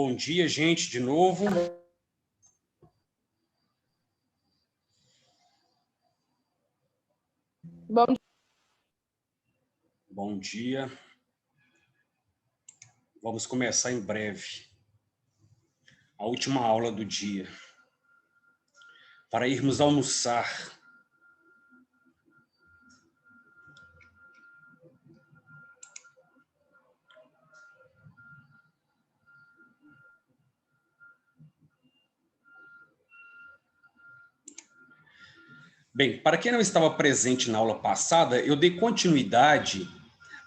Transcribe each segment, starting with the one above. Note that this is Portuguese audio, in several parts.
Bom dia, gente, de novo. Bom dia. Vamos começar em breve a última aula do dia, para irmos almoçar. Bem, para quem não estava presente na aula passada, eu dei continuidade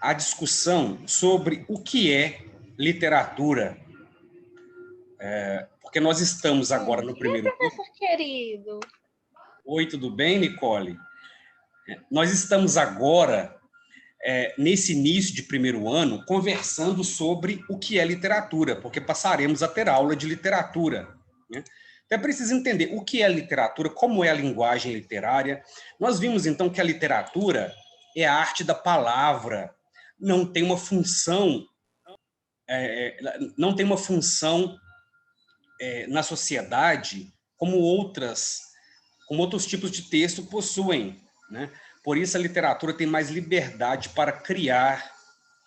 à discussão sobre o que é literatura. Porque nós estamos agora no primeiro... Professor querido. Oi, tudo bem, Nicole? Nós estamos agora, nesse início de primeiro ano, conversando sobre o que é literatura, porque passaremos a ter aula de literatura, né? Então é preciso entender o que é literatura, como é a linguagem literária. Nós vimos, então, que a literatura é a arte da palavra, não tem uma função, na sociedade como outros tipos de texto possuem, né? Por isso a literatura tem mais liberdade para criar,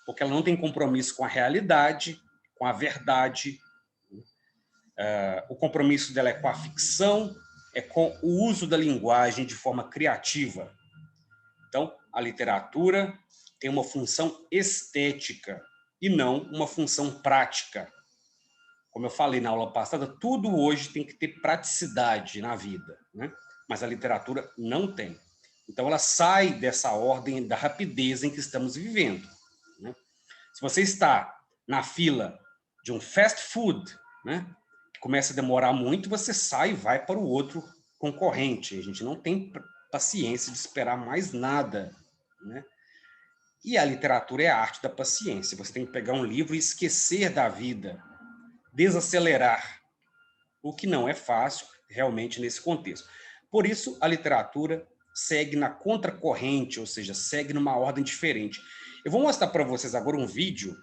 porque ela não tem compromisso com a realidade, com a verdade. O compromisso dela é com a ficção, é com o uso da linguagem de forma criativa. Então, a literatura tem uma função estética e não uma função prática. Como eu falei na aula passada, tudo hoje tem que ter praticidade na vida, né? Mas a literatura não tem. Então, ela sai dessa ordem da rapidez em que estamos vivendo, né? Se você está na fila de um fast food, né, que começa a demorar muito, você sai e vai para o outro concorrente. A gente não tem paciência de esperar mais nada, né? E a literatura é a arte da paciência. Você tem que pegar um livro e esquecer da vida, desacelerar, o que não é fácil realmente nesse contexto. Por isso, a literatura segue na contracorrente, ou seja, segue numa ordem diferente. Eu vou mostrar para vocês agora um vídeo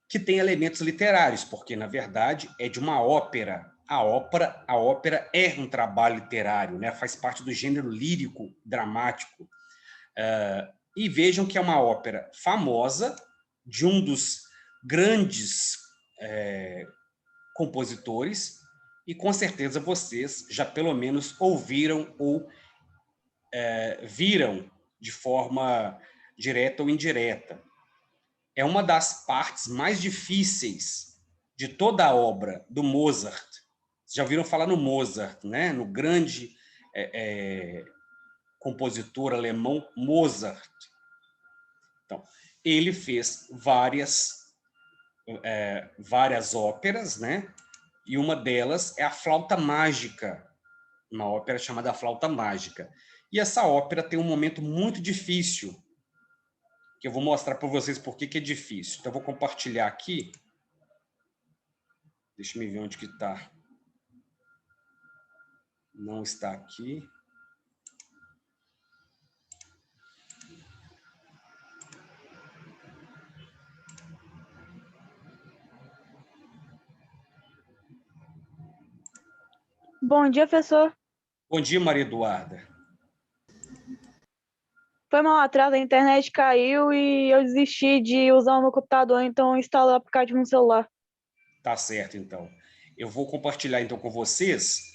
que tem elementos literários, porque, na verdade, é de uma ópera. A ópera é um trabalho literário, né? Faz parte do gênero lírico dramático. E vejam que é uma ópera famosa, de um dos grandes compositores, e com certeza vocês já pelo menos ouviram ou viram de forma direta ou indireta. É uma das partes mais difíceis de toda a obra do Mozart. Vocês já ouviram falar no Mozart, né? No grande compositor alemão Mozart. Então, ele fez várias óperas, né? E uma delas é a Flauta Mágica, uma ópera chamada Flauta Mágica. E essa ópera tem um momento muito difícil, que eu vou mostrar para vocês por que é difícil. Então, eu vou compartilhar aqui. Deixa eu ver onde que está. Não está aqui. Bom dia, professor. Bom dia, Maria Eduarda. Foi mal atrás, a internet caiu e eu desisti de usar o meu computador, então eu instalei o aplicativo no celular. Tá certo, então. Eu vou compartilhar, então, com vocês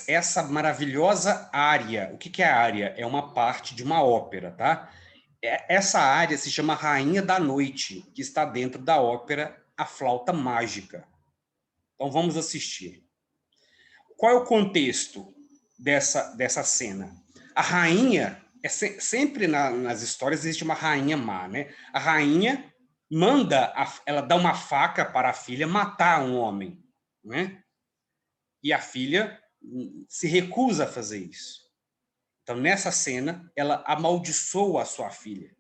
essa maravilhosa área. O que é a área? É uma parte de uma ópera, tá? Essa área se chama Rainha da Noite, que está dentro da ópera A Flauta Mágica. Então, vamos assistir. Qual é o contexto dessa cena? A rainha, sempre nas histórias existe uma rainha má, né? A rainha ela dá uma faca para a filha matar um homem, né? E a filha se recusa a fazer isso. Então, nessa cena, ela amaldiçoa a sua filha.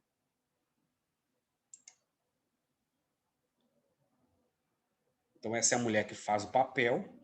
Então, essa é a mulher que faz o papel.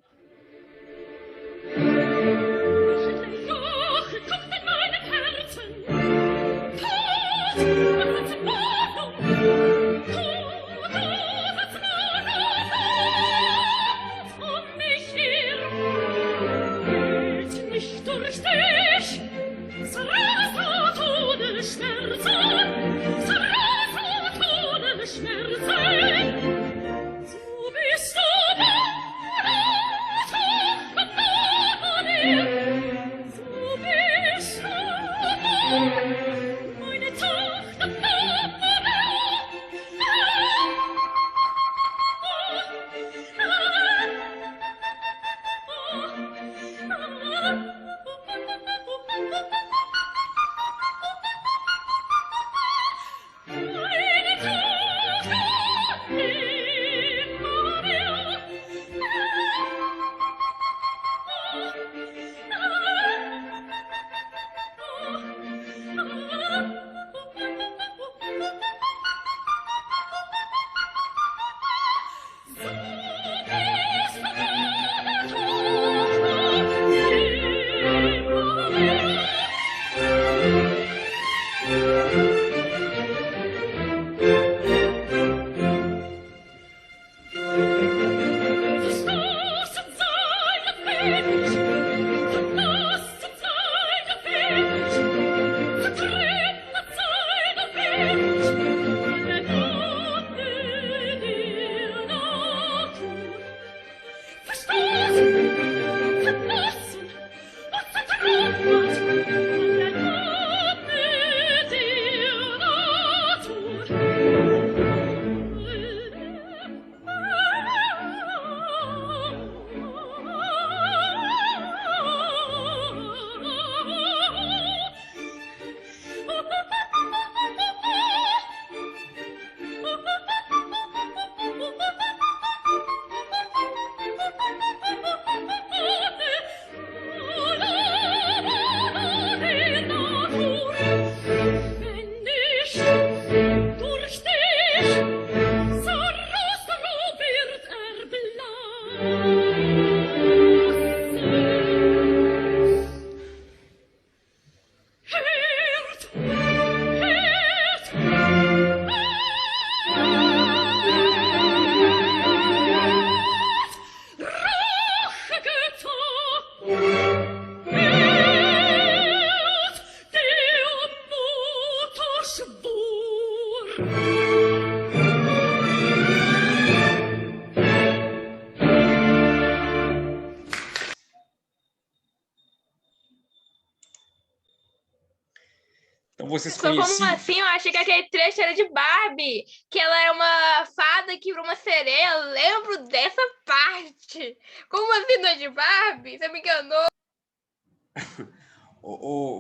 Então, vocês Como conheciam... assim? Eu achei que aquele trecho era de Barbie, que ela é uma fada que virou uma sereia. Eu lembro dessa parte. Como assim não é de Barbie? Você me enganou.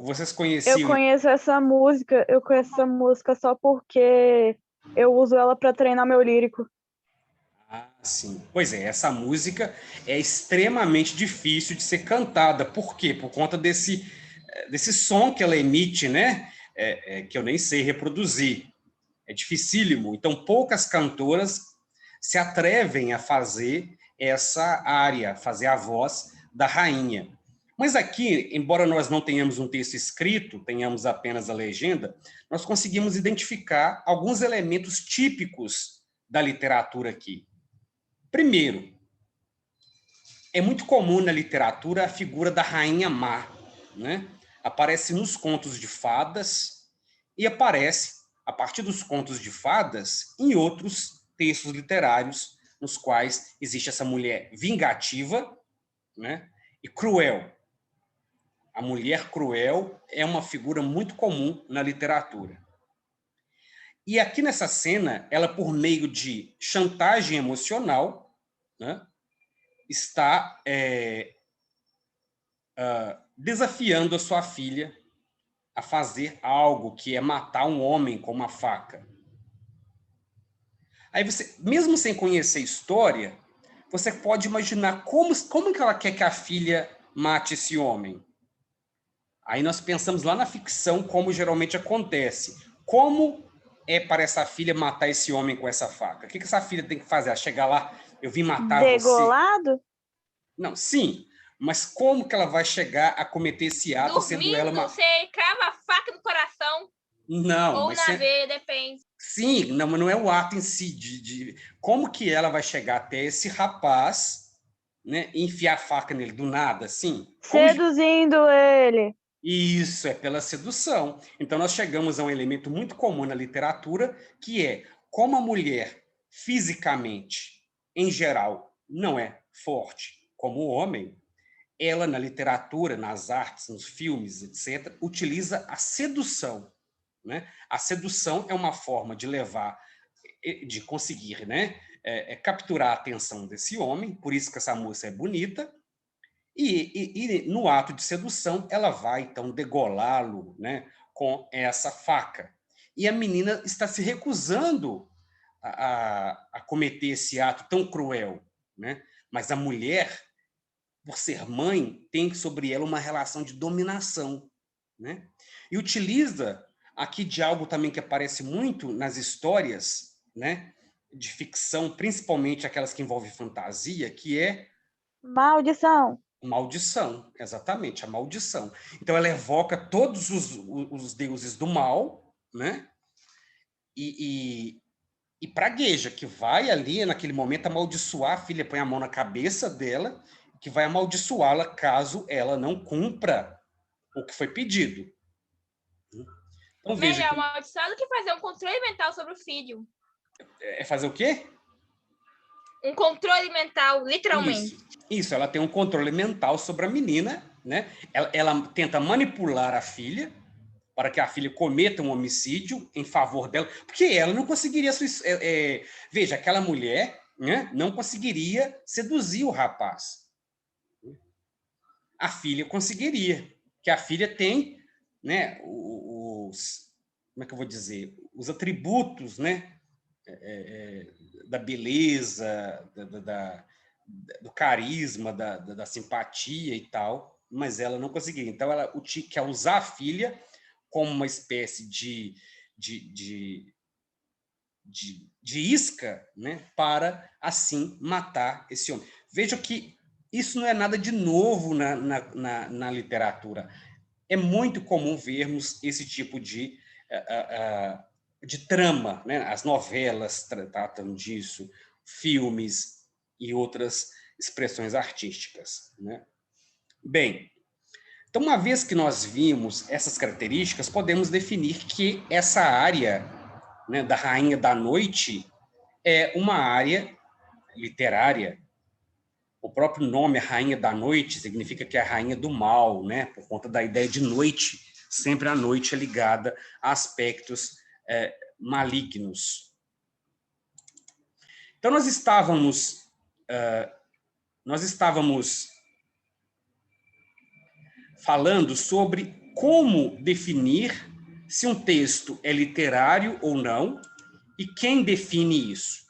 Vocês Eu conheciam... conheço essa música só porque eu uso ela para treinar meu lírico. Ah, sim. Pois é, essa música é extremamente difícil de ser cantada. Por quê? Por conta desse som que ela emite, né? Que eu nem sei reproduzir. É dificílimo. Então, poucas cantoras se atrevem a fazer essa área, fazer a voz da rainha. Mas aqui, embora nós não tenhamos um texto escrito, tenhamos apenas a legenda, nós conseguimos identificar alguns elementos típicos da literatura aqui. Primeiro, é muito comum na literatura a figura da rainha má, né? Aparece nos contos de fadas e aparece, a partir dos contos de fadas, em outros textos literários nos quais existe essa mulher vingativa, né? E cruel. A mulher cruel é uma figura muito comum na literatura. E aqui nessa cena, ela, por meio de chantagem emocional, né, está desafiando a sua filha a fazer algo que é matar um homem com uma faca. Aí você, mesmo sem conhecer a história, você pode imaginar como que ela quer que a filha mate esse homem. Aí nós pensamos lá na ficção como geralmente acontece. Como é para essa filha matar esse homem com essa faca? O que essa filha tem que fazer? Ela chegar lá, eu vim matar você. Degolado? Não, sim. Mas como que ela vai chegar a cometer esse ato sendo ela uma... Você crava a faca no coração. Não, ou mas na veia, depende. Sim, não é o ato em si como que ela vai chegar até esse rapaz, né, e enfiar a faca nele do nada, assim? Seduzindo ele. Isso, é pela sedução. Então nós chegamos a um elemento muito comum na literatura, que é como a mulher fisicamente, em geral, não é forte como o homem, ela na literatura, nas artes, nos filmes, etc., utiliza a sedução. Né? A sedução é uma forma de levar, de conseguir, né, capturar a atenção desse homem, por isso que essa moça é bonita, e no ato de sedução ela vai, então, degolá-lo, né, com essa faca. E a menina está se recusando a cometer esse ato tão cruel, né? Mas a mulher, por ser mãe, tem sobre ela uma relação de dominação, né? E utiliza aqui de algo também que aparece muito nas histórias, né, de ficção, principalmente aquelas que envolvem fantasia, que é maldição. Maldição, exatamente, a maldição. Então ela evoca todos os deuses do mal, né? E pragueja, que vai ali, naquele momento, amaldiçoar a filha, põe a mão na cabeça dela, que vai amaldiçoá-la caso ela não cumpra o que foi pedido. Então, veja melhor que... amaldiçoar do que fazer um controle mental sobre o filho. É fazer o quê? Um controle mental, literalmente. Isso, ela tem um controle mental sobre a menina, né? Ela tenta manipular a filha para que a filha cometa um homicídio em favor dela, porque ela não conseguiria... veja, aquela mulher, né, não conseguiria seduzir o rapaz. A filha conseguiria, que a filha tem, né, como é que eu vou dizer? Os atributos, né, da beleza, do carisma, da simpatia e tal, mas ela não conseguiria. Então, ela quer usar a filha como uma espécie de isca, né, para, assim, matar esse homem. Veja que isso não é nada de novo na literatura. é muito comum vermos esse tipo de trama, né? As novelas tratam disso, filmes e outras expressões artísticas, né? Bem, então, uma vez que nós vimos essas características, podemos definir que essa área, né, da Rainha da Noite é uma área literária. O próprio nome, a Rainha da Noite, significa que é a rainha do mal, né? Por conta da ideia de noite. Sempre a noite é ligada a aspectos malignos. Então, nós estávamos falando sobre como definir se um texto é literário ou não e quem define isso.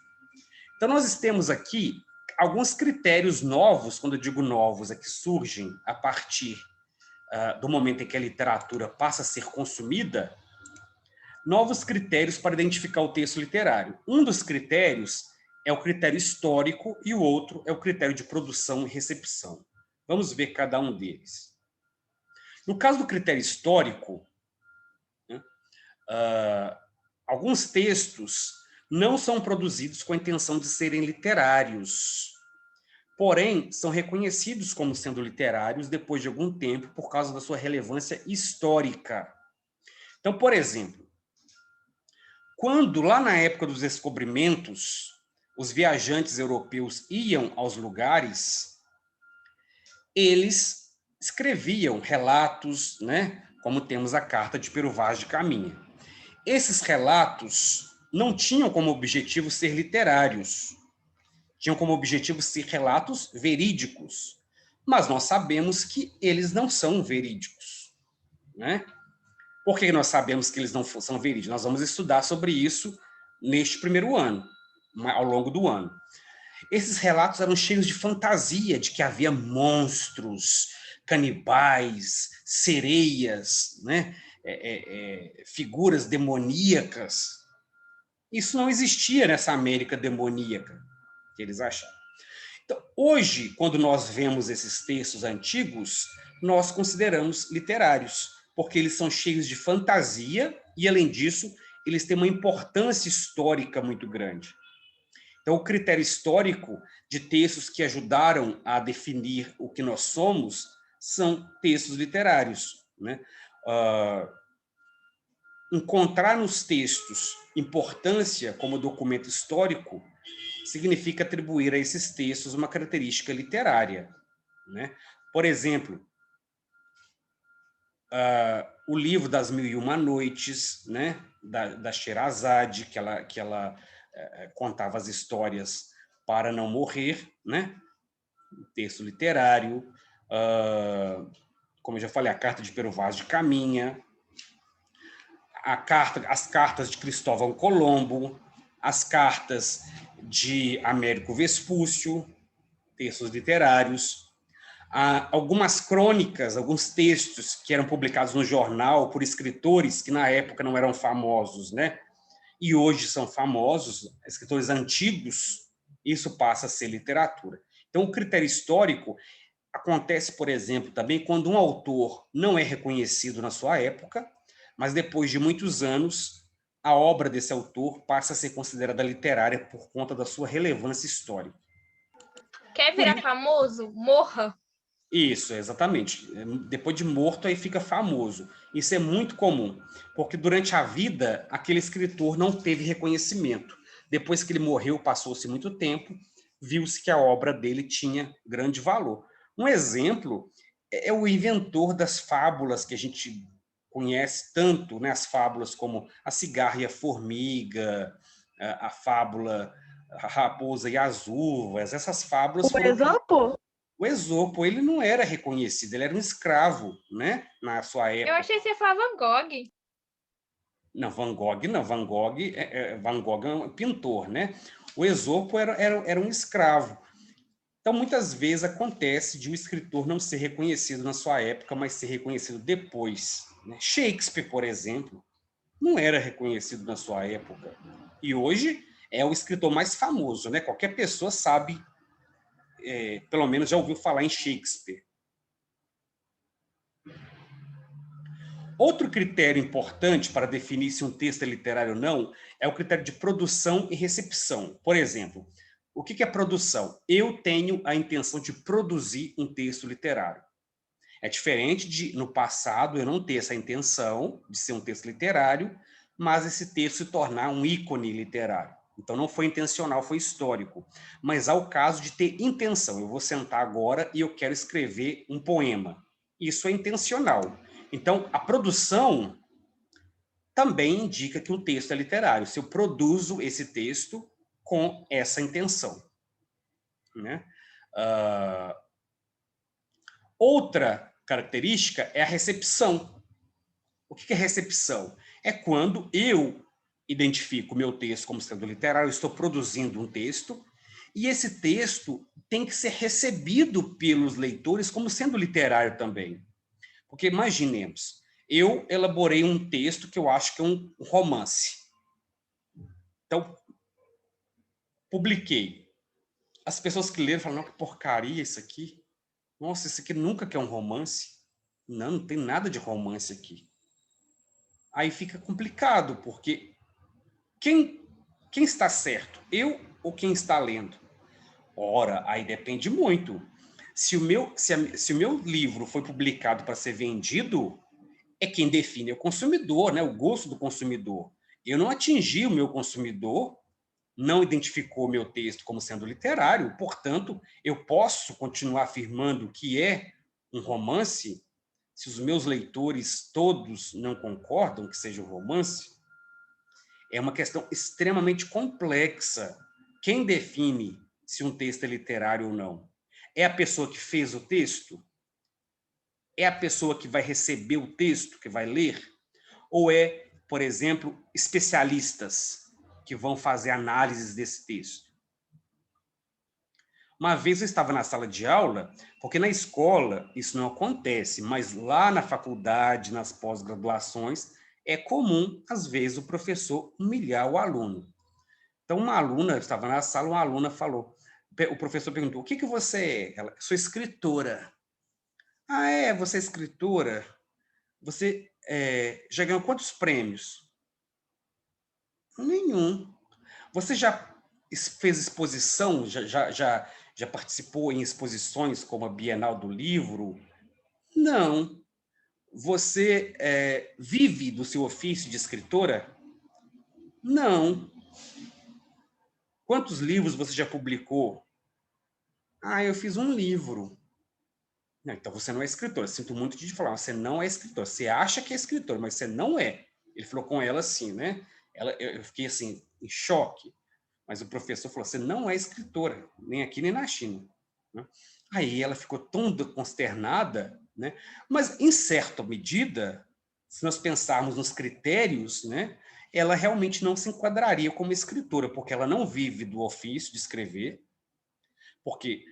Então, nós temos aqui alguns critérios novos, quando eu digo novos, é que surgem a partir do momento em que a literatura passa a ser consumida, novos critérios para identificar o texto literário. Um dos critérios é o critério histórico e o outro é o critério de produção e recepção. Vamos ver cada um deles. No caso do critério histórico, né, alguns textos não são produzidos com a intenção de serem literários, porém, são reconhecidos como sendo literários depois de algum tempo por causa da sua relevância histórica. Então, por exemplo, quando lá na época dos descobrimentos, os viajantes europeus iam aos lugares, eles escreviam relatos, né, como temos a Carta de Pero Vaz de Caminha. Esses relatos não tinham como objetivo ser literários, tinham como objetivo ser relatos verídicos, mas nós sabemos que eles não são verídicos, né? Por que nós sabemos que eles não são verídicos? Nós vamos estudar sobre isso neste primeiro ano, ao longo do ano. Esses relatos eram cheios de fantasia, de que havia monstros, canibais, sereias, né? Figuras demoníacas. Isso não existia nessa América demoníaca que eles acharam. Então, hoje, quando nós vemos esses textos antigos, nós consideramos literários, porque eles são cheios de fantasia e, além disso, eles têm uma importância histórica muito grande. Então, o critério histórico de textos que ajudaram a definir o que nós somos são textos literários, né? Encontrar nos textos importância como documento histórico significa atribuir a esses textos uma característica literária, né? Por exemplo, o livro das Mil e Uma Noites, né? da Sherazade, que ela contava as histórias para não morrer, né? Um texto literário. Como eu já falei, a Carta de Pero Vaz de Caminha, as cartas de Cristóvão Colombo, as cartas de Américo Vespúcio, textos literários, algumas crônicas, alguns textos que eram publicados no jornal por escritores que na época não eram famosos, né? E hoje são famosos, escritores antigos, isso passa a ser literatura. Então, o critério histórico acontece, por exemplo, também quando um autor não é reconhecido na sua época, mas depois de muitos anos, a obra desse autor passa a ser considerada literária por conta da sua relevância histórica. Quer virar famoso? Morra. Isso, exatamente. Depois de morto, aí fica famoso. Isso é muito comum, porque durante a vida, aquele escritor não teve reconhecimento. Depois que ele morreu, passou-se muito tempo, viu-se que a obra dele tinha grande valor. Um exemplo é o inventor das fábulas que a gente conhece tanto, né? As fábulas como A Cigarra e a Formiga, a fábula A Raposa e as Uvas, essas fábulas Por exemplo? O Esopo, ele não era reconhecido, ele era um escravo, né? Na sua época. Eu achei que você falava Van Gogh. Não, Van Gogh não. Van Gogh é um pintor, né? O Esopo era um escravo. Então, muitas vezes acontece de um escritor não ser reconhecido na sua época, mas ser reconhecido depois, né? Shakespeare, por exemplo, não era reconhecido na sua época. E hoje é o escritor mais famoso, né? Qualquer pessoa sabe, pelo menos já ouviu falar em Shakespeare. Outro critério importante para definir se um texto é literário ou não é o critério de produção e recepção. Por exemplo, o que é produção? Eu tenho a intenção de produzir um texto literário. É diferente de, no passado, eu não ter essa intenção de ser um texto literário, mas esse texto se tornar um ícone literário. Então, não foi intencional, foi histórico. Mas há o caso de ter intenção. Eu vou sentar agora e eu quero escrever um poema. Isso é intencional. Então, a produção também indica que um texto é literário, se eu produzo esse texto com essa intenção, né? Outra característica é a recepção. O que é recepção? É quando eu identifico o meu texto como sendo literário, eu estou produzindo um texto, e esse texto tem que ser recebido pelos leitores como sendo literário também. Porque imaginemos, eu elaborei um texto que eu acho que é um romance. Então, publiquei. As pessoas que leram falam, não, que porcaria isso aqui. Nossa, isso aqui nunca que é um romance. Não, não tem nada de romance aqui. Aí fica complicado, porque quem está certo? Eu ou quem está lendo? Ora, aí depende muito. Se o meu livro foi publicado para ser vendido, é quem define é o consumidor, né? O gosto do consumidor. Eu não atingi o meu consumidor, não identificou o meu texto como sendo literário, portanto, eu posso continuar afirmando que é um romance, se os meus leitores todos não concordam que seja um romance. É uma questão extremamente complexa. Quem define se um texto é literário ou não? É a pessoa que fez o texto? É a pessoa que vai receber o texto, que vai ler? Ou é, por exemplo, especialistas que vão fazer análises desse texto? Uma vez eu estava na sala de aula, porque na escola isso não acontece, mas lá na faculdade, nas pós-graduações, é comum, às vezes, o professor humilhar o aluno. Então, uma aluna, eu estava na sala, uma aluna falou, o professor perguntou, o que você é? Ela, sou escritora. Ah, é? Você é escritora? Você já ganhou quantos prêmios? Nenhum. Você já fez exposição? Já participou em exposições como a Bienal do Livro? Não. Você vive do seu ofício de escritora? Não. Quantos livros você já publicou? Ah, eu fiz um livro. Não, então você não é escritor. Sinto muito de te falar, você não é escritor. Você acha que é escritor, mas você não é. Ele falou com ela assim, né? Eu fiquei assim, em choque. Mas o professor falou, você não é escritora, nem aqui nem na China. Né? Aí ela ficou tão consternada, né? Mas em certa medida, se nós pensarmos nos critérios, né? Ela realmente não se enquadraria como escritora, porque ela não vive do ofício de escrever, porque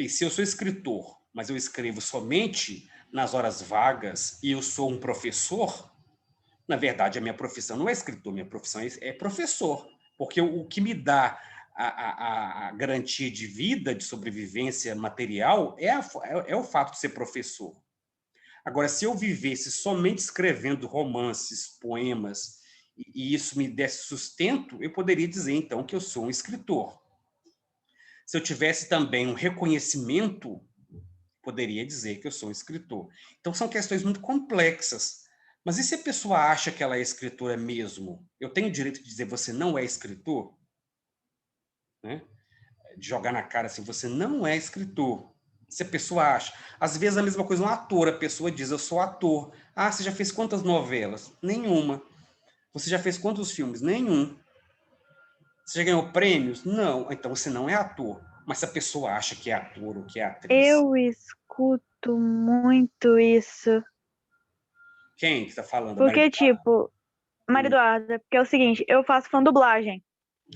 se eu sou escritor, mas eu escrevo somente nas horas vagas e eu sou um professor, na verdade, a minha profissão não é escritor, minha profissão é professor, porque o que me dá a garantia de vida, de sobrevivência material, é o fato de ser professor. Agora, se eu vivesse somente escrevendo romances, poemas, e isso me desse sustento, eu poderia dizer, então, que eu sou um escritor. Se eu tivesse também um reconhecimento, poderia dizer que eu sou um escritor. Então, são questões muito complexas. Mas e se a pessoa acha que ela é escritora mesmo? Eu tenho o direito de dizer, você não é escritor? Né? De jogar na cara assim, você não é escritor. Se a pessoa acha. Às vezes a mesma coisa, um ator, a pessoa diz, eu sou ator. Ah, você já fez quantas novelas? Nenhuma. Você já fez quantos filmes? Nenhum. Você já ganhou prêmios? Não. Então você não é ator. Mas se a pessoa acha que é ator ou que é atriz. Eu escuto muito isso. Quem que está falando? Porque, tipo, Maria Eduarda, porque é o seguinte, eu faço fã dublagem.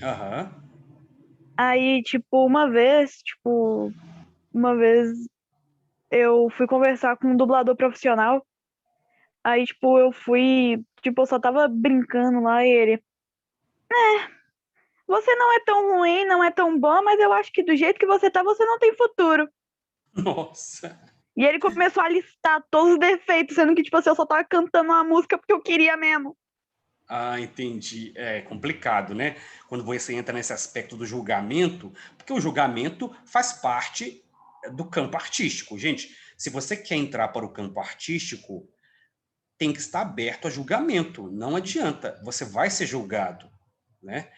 Aham. Aí, uma vez eu fui conversar com um dublador profissional. Aí, eu só tava brincando lá e ele, você não é tão ruim, não é tão bom, mas eu acho que do jeito que você tá, você não tem futuro. Nossa. E ele começou a listar todos os defeitos, sendo que, tipo assim, eu só tava cantando uma música porque eu queria mesmo. Ah, entendi. É complicado, né? Quando você entra nesse aspecto do julgamento, porque o julgamento faz parte do campo artístico. Gente, se você quer entrar para o campo artístico, tem que estar aberto a julgamento. Não adianta, você vai ser julgado, né?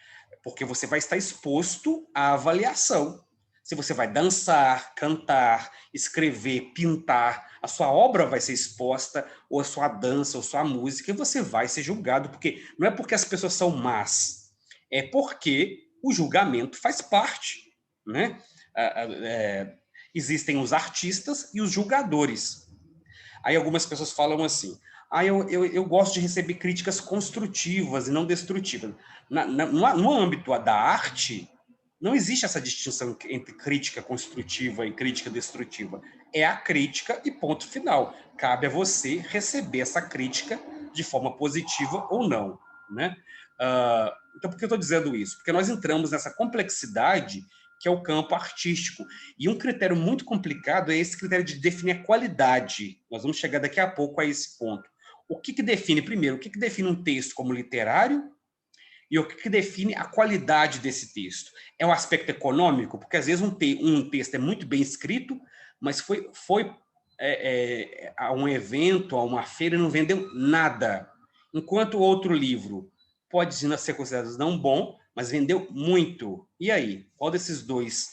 Porque você vai estar exposto à avaliação. Se você vai dançar, cantar, escrever, pintar, a sua obra vai ser exposta, ou a sua dança, ou a sua música, e você vai ser julgado, porque não é porque as pessoas são más, é porque o julgamento faz parte, né? Existem os artistas e os julgadores. Aí algumas pessoas falam assim: eu gosto de receber críticas construtivas e não destrutivas. No âmbito da arte, não existe essa distinção entre crítica construtiva e crítica destrutiva. É a crítica e ponto final. Cabe a você receber essa crítica de forma positiva ou não, né? Então, por que eu estou dizendo isso? Porque nós entramos nessa complexidade que é o campo artístico. E um critério muito complicado é esse critério de definir a qualidade. Nós vamos chegar daqui a pouco a esse ponto. O que define, primeiro, o que define um texto como literário e o que define a qualidade desse texto? É o aspecto econômico, porque às vezes um texto é muito bem escrito, mas foi a um evento, a uma feira, e não vendeu nada. Enquanto o outro livro pode ser considerado não bom, mas vendeu muito. E aí? Qual desses dois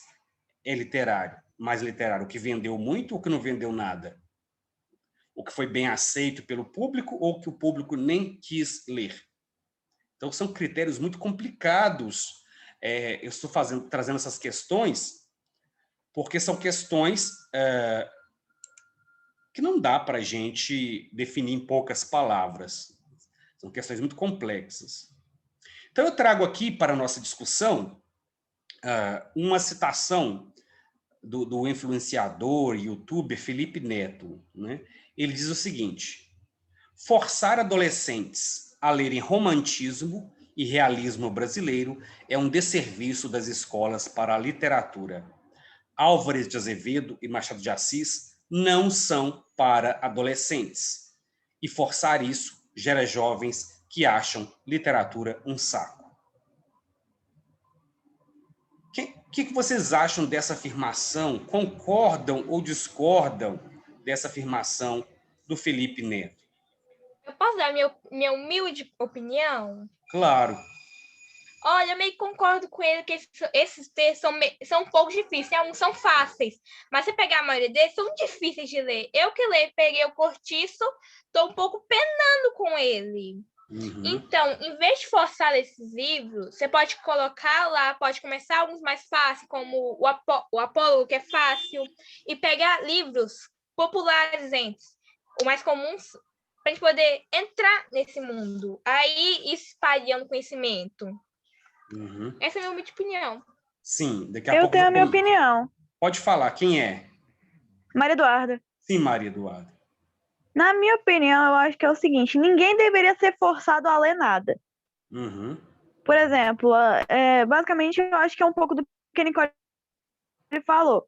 é literário? Mais literário, o que vendeu muito ou o que não vendeu nada? O que foi bem aceito pelo público ou que o público nem quis ler? Então, são critérios muito complicados. Eu estou trazendo essas questões porque são questões que não dá para a gente definir em poucas palavras. São questões muito complexas. Então, eu trago aqui para a nossa discussão uma citação do influenciador, youtuber Felipe Neto, né? Ele diz o seguinte: forçar adolescentes a lerem romantismo e realismo brasileiro é um desserviço das escolas para a literatura. Álvares de Azevedo e Machado de Assis não são para adolescentes. E forçar isso gera jovens que acham literatura um saco. O que vocês acham dessa afirmação? Concordam ou discordam dessa afirmação do Felipe Neto? Eu posso dar minha humilde opinião? Claro. Olha, eu meio que concordo com ele que esses textos são um pouco difíceis. Alguns são fáceis, mas se pegar a maioria deles, são difíceis de ler. Eu que peguei o Cortiço, estou um pouco penando com ele. Uhum. Então, em vez de forçar esses livros, você pode colocar lá, pode começar alguns mais fáceis, como o Apolo, que é fácil, e pegar livros popularizantes, o mais comuns, para a gente poder entrar nesse mundo, aí espalhando conhecimento. Uhum. Essa é a minha opinião. Sim, daqui a Eu pouco... tenho a minha opinião. Pode falar, quem é? Maria Eduarda. Sim, Maria Eduarda. Na minha opinião, eu acho que é o seguinte: ninguém deveria ser forçado a ler nada. Uhum. Por exemplo, basicamente, eu acho que é um pouco do que a Nicole falou.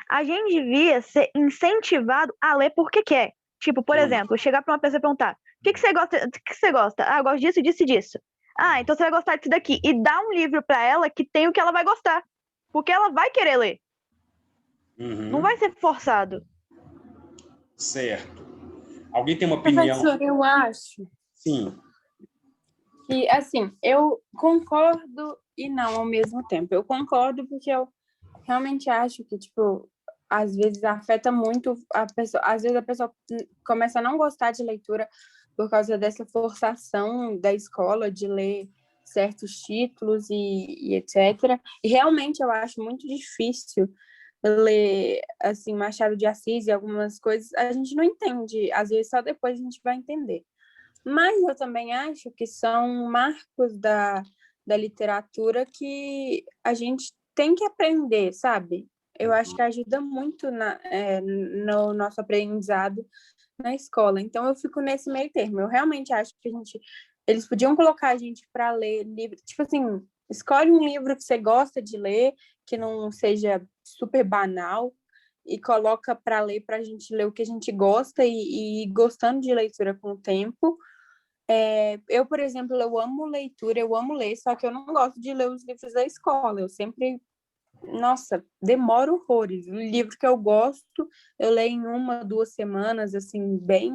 A gente devia ser incentivado a ler porque quer. Tipo, por exemplo, chegar para uma pessoa e perguntar: o que você gosta? O que você gosta? Ah, eu gosto disso, disso e disso. Ah, então você vai gostar disso daqui. E dar um livro para ela que tem o que ela vai gostar. Porque ela vai querer ler. Uhum. Não vai ser forçado. Certo. Alguém tem uma opinião? Professor, eu acho Sim. que, assim, eu concordo e não ao mesmo tempo. Eu concordo porque eu realmente acho que, tipo, às vezes afeta muito a pessoa. Às vezes a pessoa começa a não gostar de leitura por causa dessa forçação da escola de ler certos títulos e etc. E realmente eu acho muito difícil ler, assim, Machado de Assis e algumas coisas. A gente não entende, às vezes só depois a gente vai entender. Mas eu também acho que são marcos da literatura que a gente tem que aprender, sabe? Eu acho que ajuda muito no nosso aprendizado na escola. Então, eu fico nesse meio termo. Eu realmente acho que eles podiam colocar a gente para ler livro. Tipo assim, escolhe um livro que você gosta de ler, que não seja super banal, e coloca para ler, para a gente ler o que a gente gosta e ir gostando de leitura com o tempo. Eu, por exemplo, eu amo leitura, eu amo ler, só que eu não gosto de ler os livros da escola. Eu sempre, nossa, demoro horrores. O livro que eu gosto, eu leio em 1, 2 semanas, assim, bem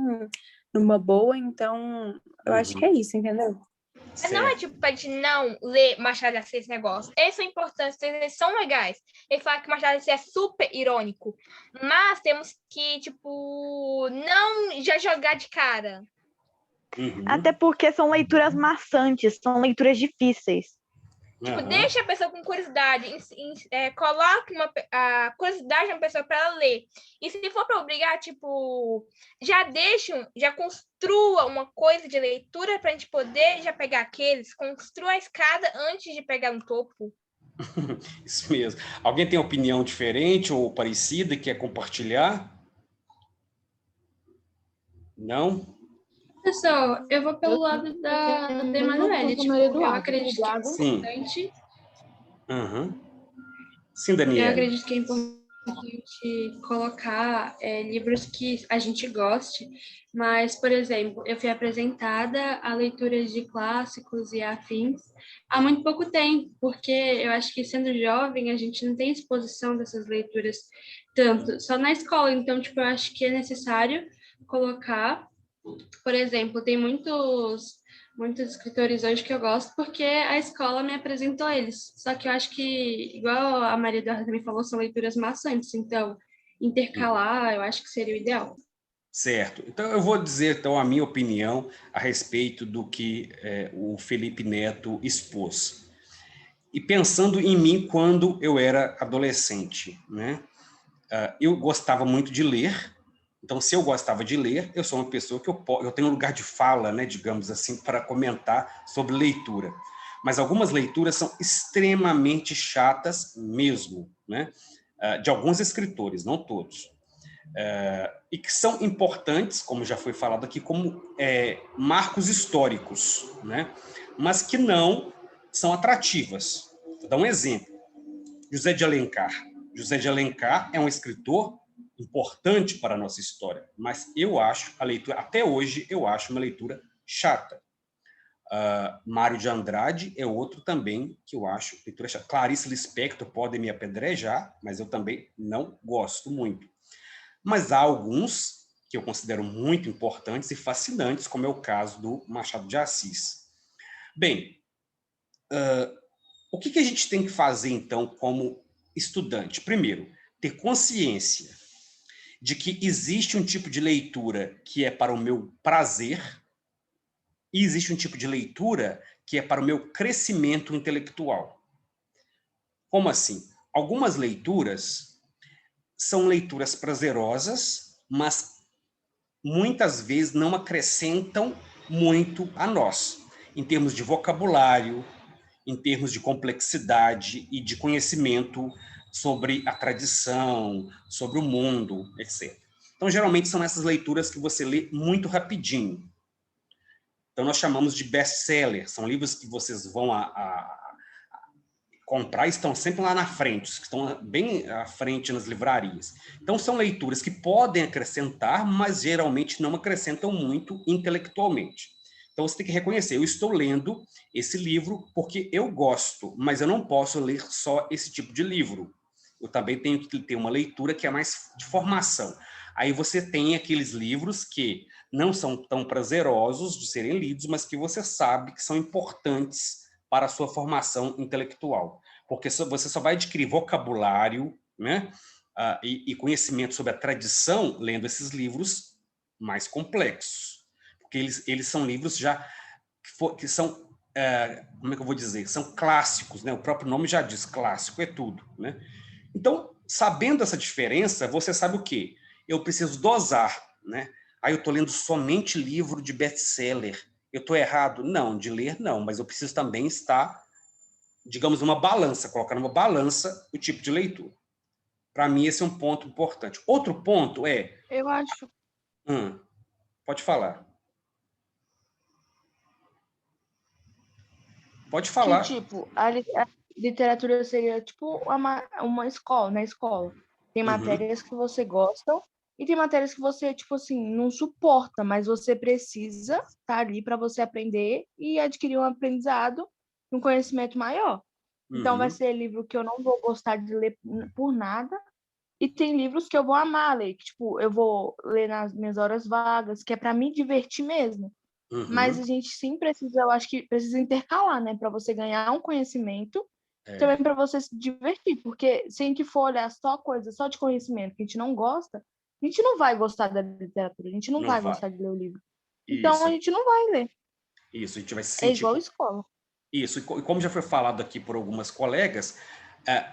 numa boa. Então, eu acho que é isso, entendeu? Mas não é tipo pra gente não ler Machado de Assis esse negócio. Eles são importantes, eles são legais. Ele fala que Machado de Assis é super irônico. Mas temos que, tipo, não já jogar de cara. Até porque são leituras maçantes, são leituras difíceis. Tipo, deixa a pessoa com curiosidade, coloque a curiosidade na pessoa para ela ler. E se for para obrigar, tipo, já construa uma coisa de leitura para a gente poder já pegar aqueles, construa a escada antes de pegar no topo. Isso mesmo. Alguém tem opinião diferente ou parecida e quer compartilhar? Não? Pessoal, eu vou pelo lado da Emanuele. Tipo, eu acredito que é importante. Sim, Daniela. Eu acredito que é importante colocar livros que a gente goste, mas, por exemplo, eu fui apresentada a leituras de clássicos e afins há muito pouco tempo, porque eu acho que, sendo jovem, a gente não tem exposição dessas leituras tanto, só na escola. Então, tipo, eu acho que é necessário colocar. Por exemplo, tem muitos escritores hoje que eu gosto porque a escola me apresentou eles. Só que eu acho que, igual a Maria Eduarda também falou, são leituras maçantes. Então, intercalar, eu acho que seria o ideal. Certo. Então, eu vou dizer, então, a minha opinião a respeito do que o Felipe Neto expôs. E pensando em mim quando eu era adolescente, né? Eu gostava muito de ler. Então, se eu gostava de ler, eu sou uma pessoa que eu tenho um lugar de fala, né, digamos assim, para comentar sobre leitura. Mas algumas leituras são extremamente chatas mesmo, né? De alguns escritores, não todos. E que são importantes, como já foi falado aqui, como marcos históricos, né? Mas que não são atrativas. Vou dar um exemplo. José de Alencar. José de Alencar é um escritor importante para a nossa história, mas eu acho a leitura, até hoje, eu acho uma leitura chata. Mário de Andrade é outro também que eu acho leitura chata. Clarice Lispector pode me apedrejar, mas eu também não gosto muito. Mas há alguns que eu considero muito importantes e fascinantes, como é o caso do Machado de Assis. Bem, o que a gente tem que fazer, então, como estudante? Primeiro, ter consciência de que existe um tipo de leitura que é para o meu prazer e existe um tipo de leitura que é para o meu crescimento intelectual. Como assim? Algumas leituras são leituras prazerosas, mas muitas vezes não acrescentam muito a nós, em termos de vocabulário, em termos de complexidade e de conhecimento sobre a tradição, sobre o mundo, etc. Então, geralmente, são essas leituras que você lê muito rapidinho. Então, nós chamamos de best-seller. São livros que vocês vão comprar e estão sempre lá na frente, que estão bem à frente nas livrarias. Então, são leituras que podem acrescentar, mas geralmente não acrescentam muito intelectualmente. Então, você tem que reconhecer, eu estou lendo esse livro porque eu gosto, mas eu não posso ler só esse tipo de livro. Eu também tenho que ter uma leitura que é mais de formação. Aí você tem aqueles livros que não são tão prazerosos de serem lidos, mas que você sabe que são importantes para a sua formação intelectual. Porque você só vai adquirir vocabulário, né, e conhecimento sobre a tradição lendo esses livros mais complexos. Porque eles são livros já que são, como é que eu vou dizer? São clássicos, né? O próprio nome já diz, clássico é tudo, né? Então, sabendo essa diferença, você sabe o quê? Eu preciso dosar, né? Aí eu estou lendo somente livro de best-seller. Eu estou errado? Não, de ler não, mas eu preciso também estar, digamos, numa balança, colocar numa balança o tipo de leitura. Para mim, esse é um ponto importante. Outro ponto é... Eu acho. Pode falar. Pode falar. Que, tipo, a literatura seria tipo uma escola, na escola. Tem Uhum. matérias que você gosta e tem matérias que você, tipo assim, não suporta, mas você precisa estar ali para você aprender e adquirir um aprendizado e um conhecimento maior. Então, vai Uhum. ser livro que eu não vou gostar de ler por nada. E tem livros que eu vou amar ler, que, tipo, eu vou ler nas minhas horas vagas, que é para me divertir mesmo. Mas Uhum. a gente sim precisa, eu acho que precisa intercalar, né? Para você ganhar um conhecimento, também É, para você se divertir. Porque se a gente for olhar só coisa, só de conhecimento que a gente não gosta, a gente não vai gostar da literatura, a gente não não vai vai. gostar de ler o livro. Então a Isso, gente não vai ler. isso. A gente vai se É sentir. igual escola. Isso. E como já foi falado aqui por algumas colegas,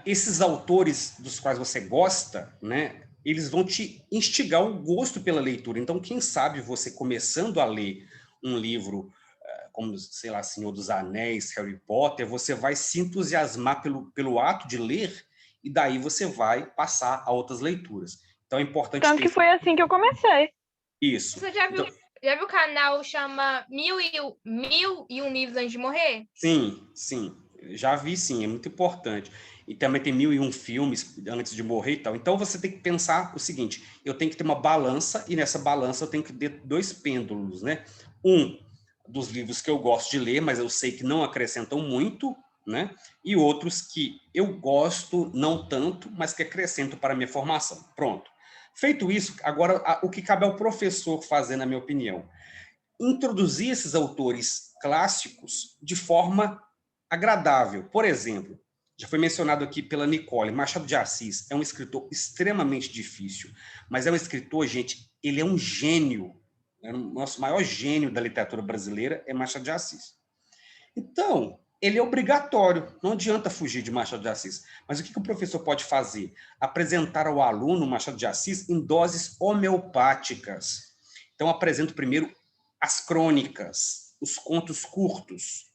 esses autores dos quais você gosta, né? Eles vão te instigar o gosto pela leitura. Então, quem sabe você começando a ler um livro como, sei lá, Senhor dos Anéis, Harry Potter, você vai se entusiasmar pelo ato de ler e daí você vai passar a outras leituras. Então é importante Tanto ter que foi assim que eu comecei. isso. Você já Então, viu o canal chama Mil e Um Livros Antes de Morrer? sim, sim, já vi sim, é muito importante. E também tem 1001 filmes antes de morrer e tal. Então você tem que pensar o seguinte: eu tenho que ter uma balança, e nessa balança eu tenho que ter dois pêndulos, né? Um dos livros que eu gosto de ler, mas eu sei que não acrescentam muito, né? E outros que eu gosto, não tanto, mas que acrescentam para a minha formação. Pronto. Feito isso, agora o que cabe ao professor fazer, na minha opinião, introduzir esses autores clássicos de forma agradável. Por exemplo, já foi mencionado aqui pela Nicole, Machado de Assis é um escritor extremamente difícil, mas é um escritor, gente, ele é um gênio. É o nosso maior gênio da literatura brasileira é Machado de Assis. Então, ele é obrigatório, não adianta fugir de Machado de Assis. Mas o que o professor pode fazer? Apresentar ao aluno Machado de Assis em doses homeopáticas. Então, apresento primeiro as crônicas, os contos curtos,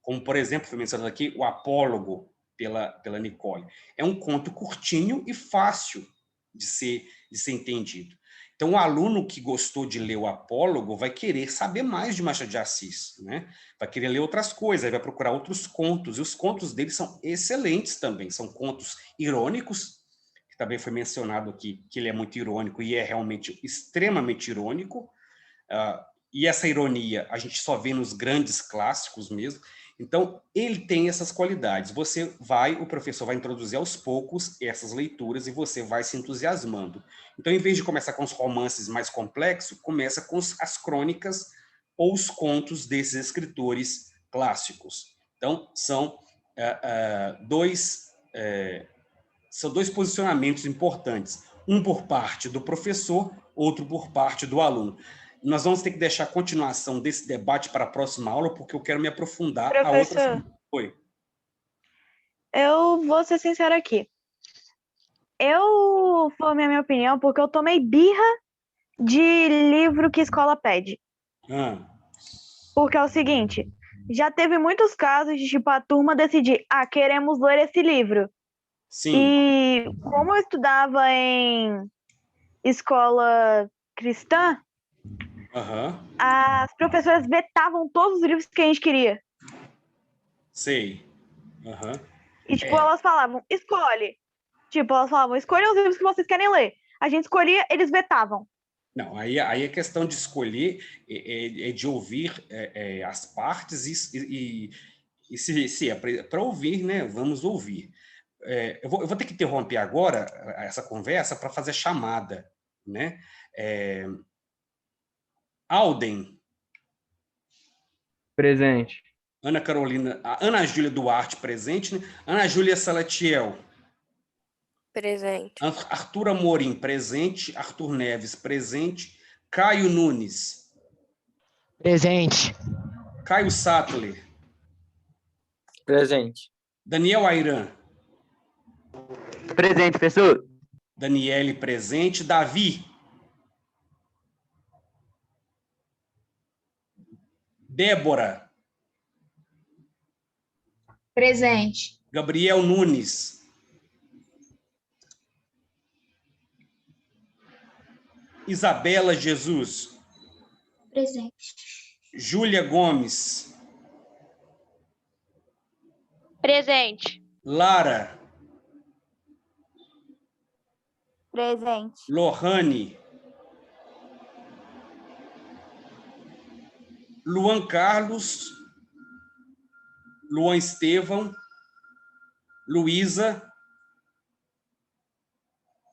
como, por exemplo, foi mencionado aqui, o Apólogo, pela Nicole. É um conto curtinho e fácil de ser entendido. Então, o aluno que gostou de ler o Apólogo vai querer saber mais de Machado de Assis, né? Vai querer ler outras coisas, vai procurar outros contos, e os contos dele são excelentes também, são contos irônicos, que também foi mencionado aqui, que ele é muito irônico, e é realmente extremamente irônico, e essa ironia a gente só vê nos grandes clássicos mesmo. Então, ele tem essas qualidades. O professor vai introduzir aos poucos essas leituras e você vai se entusiasmando. Então, em vez de começar com os romances mais complexos, começa com as crônicas ou os contos desses escritores clássicos. Então, são dois posicionamentos importantes. Um por parte do professor, outro por parte do aluno. Nós vamos ter que deixar a continuação desse debate para a próxima aula, porque eu quero me aprofundar a outras... Professor, Oi. eu vou ser sincera aqui. Eu formei a minha opinião porque eu tomei birra de livro que escola pede. Porque é o seguinte, já teve muitos casos de, tipo, a turma decidir, queremos ler esse livro. Sim. E como eu estudava em escola cristã, as professoras vetavam todos os livros que a gente queria. Sei. E, tipo, elas falavam, escolhe. Tipo, elas falavam, escolha os livros que vocês querem ler. A gente escolhia, eles vetavam. Não, aí a questão de escolher é de ouvir as partes e se é para ouvir, né? Vamos ouvir. Eu vou ter que interromper agora essa conversa para fazer a chamada, né? Alden. Presente. Ana Carolina, Ana Júlia Duarte, presente, né? Ana Júlia Salatiel. Presente. Arthur Amorim, presente. Arthur Neves, presente. Caio Nunes. Presente. Caio Sattler. Presente. Daniel Airan. Presente, professor. Daniele, presente. Davi. Débora. Presente. Gabriel Nunes. Isabela Jesus. Presente. Júlia Gomes. Presente. Lara. Presente. Lohane. Luan Carlos. Luan Estevão. Luísa.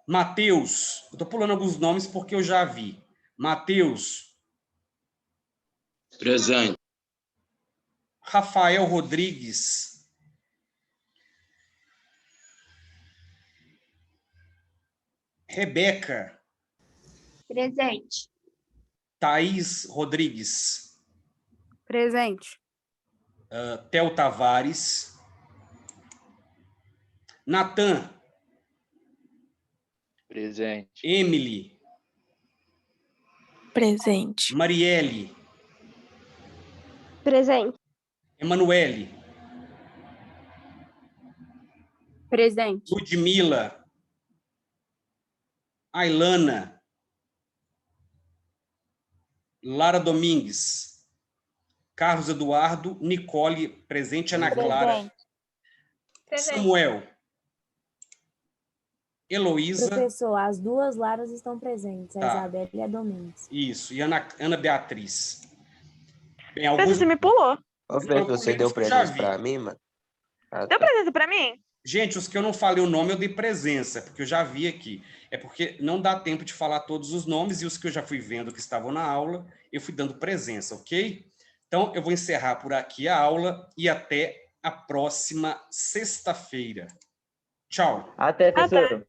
Mateus. Eu estou pulando alguns nomes porque eu já vi. Mateus. Presente. Rafael Rodrigues. Rebeca. Presente. Thaís Rodrigues. Presente. Theo Tavares. Natan. Presente. Emily. Presente. Marielle. Presente. Emanuele. Presente. Ludmila. Ailana. Lara Domingues. Carlos Eduardo. Nicole. Presente. Ana Clara. Presente. Samuel. Heloísa. Professor, as duas Laras estão presentes, a Tá. Isabela e a Domingos. Isso. E Ana Beatriz. Bem, Professor, você me pulou. Ô, Fê, você deu presença pra mim, mano? Ah, Deu tá. presença pra mim? Gente, os que eu não falei o nome, eu dei presença, porque eu já vi aqui. É porque não dá tempo de falar todos os nomes, e os que eu já fui vendo que estavam na aula, eu fui dando presença, ok? Então, eu vou encerrar por aqui a aula e até a próxima sexta-feira. Tchau. Até, professor.